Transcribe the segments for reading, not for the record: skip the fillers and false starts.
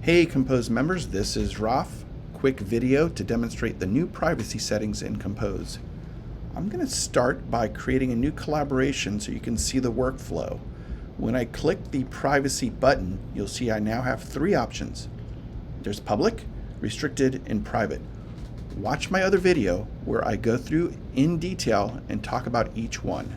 Hey Kompoz members, this is Raf. Quick video to demonstrate the new privacy settings in Kompoz. I'm going to start by creating a new collaboration so you can see the workflow. When I click the privacy button, you'll see I now have three options. There's public, restricted, and private. Watch my other video where I go through in detail and talk about each one.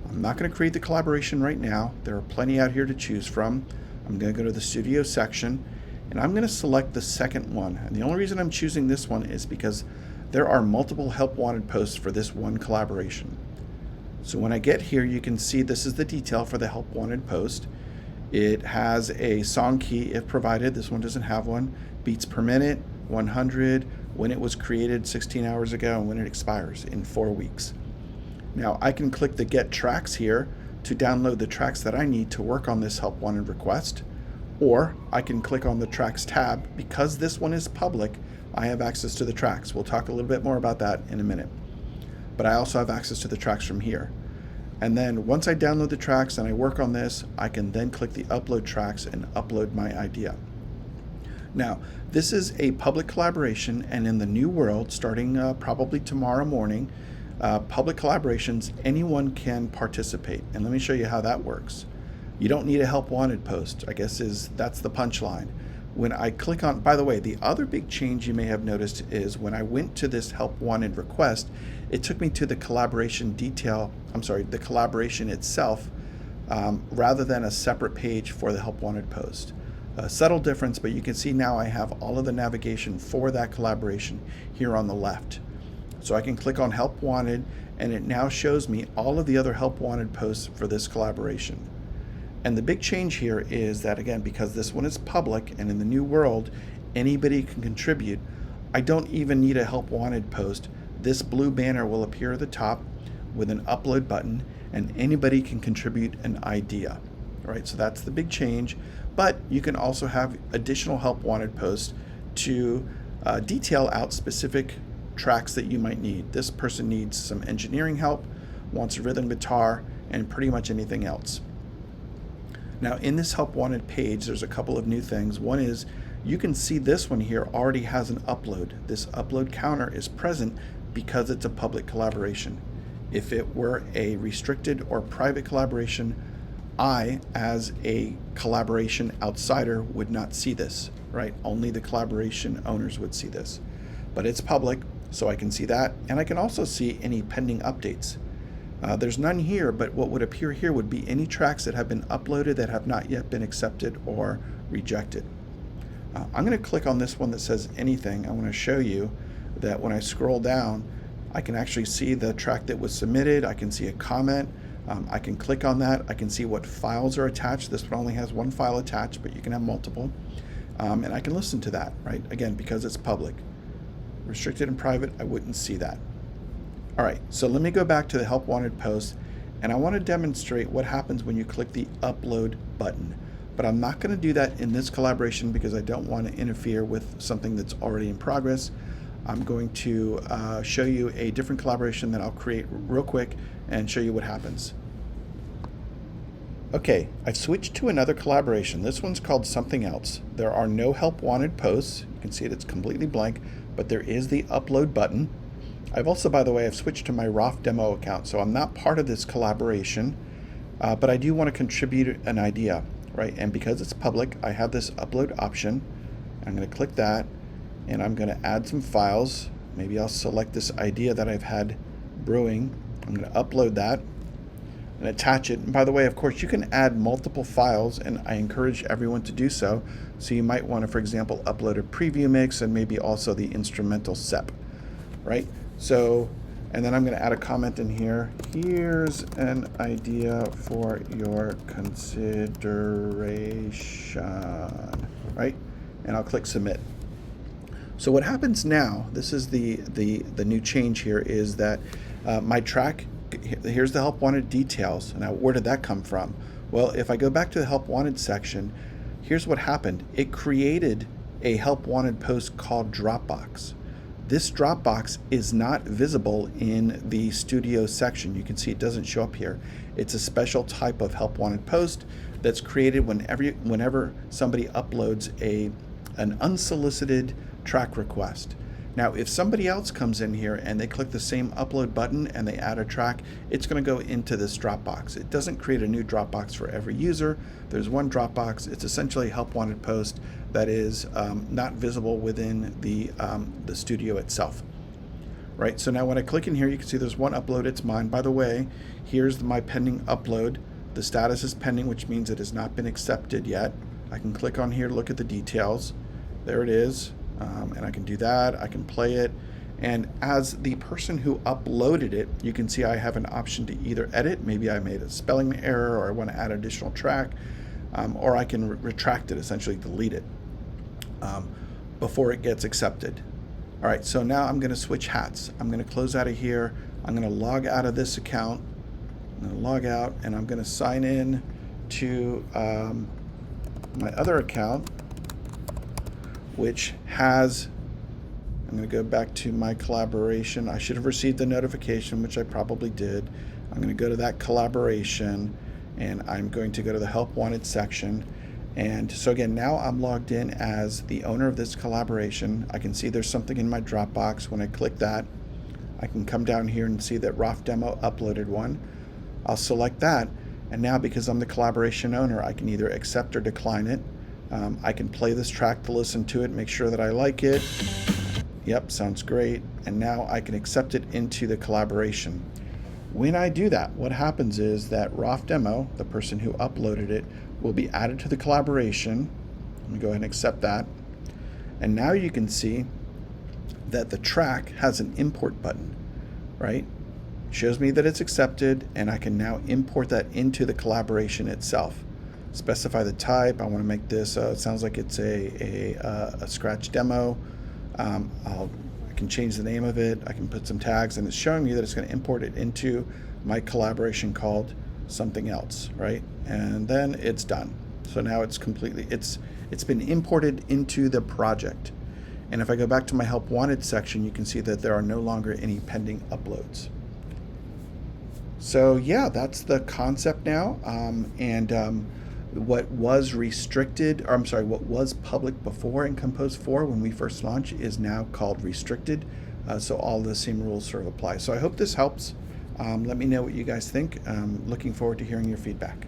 I'm not going to create the collaboration right now. There are plenty out here to choose from. I'm going to go to the studio section and I'm going to select the second one. And the only reason I'm choosing this one is because there are multiple help wanted posts for this one collaboration. So when I get here, you can see this is the detail for the help wanted post. It has a song key if provided. This one doesn't have one. Beats per minute, 100, when it was created 16 hours ago, and when it expires in 4 weeks. Now I can click the Get Tracks here to download the tracks that I need to work on this help wanted request. Or I can click on the Tracks tab. Because this one is public, I have access to the tracks. We'll talk a little bit more about that in a minute. But I also have access to the tracks from here. And then once I download the tracks and I work on this, I can then click the Upload Tracks and upload my idea. Now, this is a public collaboration, and in the new world, starting probably tomorrow morning, public collaborations, anyone can participate. And let me show you how that works. You don't need a help wanted post, I guess that's the punchline. When I click on, by the way, the other big change you may have noticed is when I went to this help wanted request, it took me to the collaboration the collaboration itself, rather than a separate page for the help wanted post. A subtle difference, but you can see now I have all of the navigation for that collaboration here on the left. So I can click on help wanted and it now shows me all of the other help wanted posts for this collaboration. And the big change here is that, again, because this one is public and in the new world, anybody can contribute, I don't even need a help wanted post. This blue banner will appear at the top with an upload button and anybody can contribute an idea. All right, so that's the big change. But you can also have additional help wanted posts to detail out specific tracks that you might need. This person needs some engineering help, wants a rhythm guitar, and pretty much anything else. Now in this help wanted page, there's a couple of new things. One is you can see this one here already has an upload. This upload counter is present because it's a public collaboration. If it were a restricted or private collaboration, I, as a collaboration outsider, would not see this, right? Only the collaboration owners would see this. But it's public, so I can see that, and I can also see any pending updates. There's none here, but what would appear here would be any tracks that have been uploaded that have not yet been accepted or rejected. I'm going to click on this one that says anything. I want to show you that when I scroll down, I can actually see the track that was submitted. I can see a comment. I can click on that. I can see what files are attached. This one only has one file attached, but you can have multiple. And I can listen to that, right? Again, because it's public. Restricted and private, I wouldn't see that. All right, so let me go back to the help wanted post, and I want to demonstrate what happens when you click the upload button. But I'm not going to do that in this collaboration because I don't want to interfere with something that's already in progress. I'm going to show you a different collaboration that I'll create real quick and show you what happens. Okay, I've switched to another collaboration. This one's called Something Else. There are no help wanted posts. You can see it's completely blank, but there is the upload button. I've also, by the way, I've switched to my ROF demo account, so I'm not part of this collaboration, but I do want to contribute an idea, right? And because it's public, I have this upload option. I'm going to click that, and I'm going to add some files. Maybe I'll select this idea that I've had brewing. I'm going to upload that and attach it. And by the way, of course, you can add multiple files, and I encourage everyone to do so. So you might want to, for example, upload a preview mix and maybe also the instrumental SEP, right? So, and then I'm going to add a comment in here. Here's an idea for your consideration, right? And I'll click submit. So what happens now, this is the new change here, is that my track, here's the help wanted details. Now, where did that come from? Well, if I go back to the help wanted section, here's what happened. It created a help wanted post called Dropbox. This Dropbox is not visible in the studio section. You can see it doesn't show up here. It's a special type of help wanted post that's created whenever somebody uploads a an unsolicited track request. Now, if somebody else comes in here and they click the same upload button and they add a track, it's going to go into this Dropbox. It doesn't create a new Dropbox for every user. There's one Dropbox. It's essentially a help wanted post that is not visible within the studio itself. Right, so now when I click in here, you can see there's one upload. It's mine. By the way, here's my pending upload. The status is pending, which means it has not been accepted yet. I can click on here, look at the details. There it is. And I can do that. I can play it. And as the person who uploaded it, you can see I have an option to either edit. Maybe I made a spelling error or I want to add additional track, or I can retract it, essentially delete it before it gets accepted. All right, so now I'm going to switch hats. I'm going to close out of here. I'm going to log out of this account. I'm going to log out and I'm going to sign in to my other account, which has, I'm going to go back to my collaboration. I should have received the notification, which I probably did. I'm going to go to that collaboration and I'm going to go to the help wanted section. And so again, now I'm logged in as the owner of this collaboration. I can see there's something in my Dropbox. When I click that, I can come down here and see that Roth Demo uploaded one. I'll select that. And now because I'm the collaboration owner, I can either accept or decline it. I can play this track to listen to it, make sure that I like it. Yep, sounds great. And now I can accept it into the collaboration. When I do that, what happens is that Roth Demo, the person who uploaded it, will be added to the collaboration. Let me go ahead and accept that. And now you can see that the track has an import button, right? Shows me that it's accepted, and I can now import that into the collaboration itself. Specify the type. I want to make this, it sounds like it's a scratch demo. I can change the name of it. I can put some tags, and it's showing me that it's going to import it into my collaboration called something else, right? And then it's done. So now it's completely, it's been imported into the project. And if I go back to my help wanted section, you can see that there are no longer any pending uploads. So yeah, that's the concept now. What was restricted, or I'm sorry, what was public before in Kompoz 4 when we first launched is now called restricted. So all the same rules sort of apply. So I hope this helps. Let me know what you guys think. Looking forward to hearing your feedback.